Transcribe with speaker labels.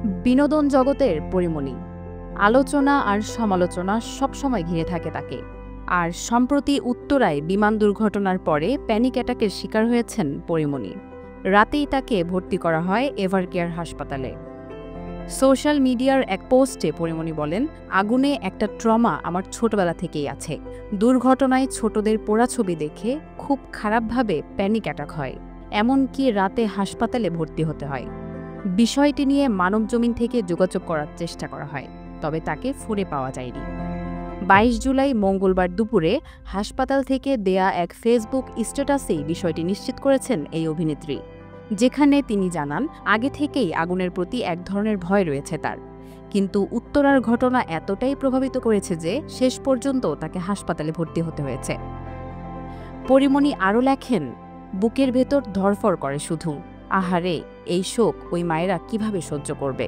Speaker 1: বিনোদন জগতের পরিমণি। আলোচনা আর সমালোচনা সবসময় ঘিরে থাকে তাকে। আর সম্প্রতি উত্তরায় বিমান দুর্ঘটনার পরে প্যানিক অ্যাটাকের শিকার হয়েছেন পরিমণি। রাতেই তাকে ভর্তি করা হয় এভারকেয়ার হাসপাতালে। সোশ্যাল মিডিয়ার এক পোস্টে পরিমণি বলেন, আগুনে একটা ট্রমা আমার ছোটবেলা থেকেই আছে। দুর্ঘটনায় ছোটদের পোড়া ছবি দেখে খুব খারাপভাবে প্যানিক অ্যাটাক হয়, এমনকি রাতে হাসপাতালে ভর্তি হতে হয়। বিষয়টি নিয়ে মানবজমিন থেকে যোগাযোগ করার চেষ্টা করা হয়, তবে তাকে ফোনে পাওয়া যায়নি। ২২ জুলাই মঙ্গলবার দুপুরে হাসপাতাল থেকে দেয়া এক ফেসবুক স্ট্যাটাসেই বিষয়টি নিশ্চিত করেছেন এই অভিনেত্রী, যেখানে তিনি জানান আগে থেকেই আগুনের প্রতি এক ধরনের ভয় রয়েছে তার, কিন্তু উত্তরার ঘটনা এতটাই প্রভাবিত করেছে যে শেষ পর্যন্ত তাকে হাসপাতালে ভর্তি হতে হয়েছে। পরিমণি আরও লেখেন, বুকের ভেতর ধড়ফড় করে শুধু। আহারে, এই শোক ওই মায়েরা কিভাবে সহ্য করবে।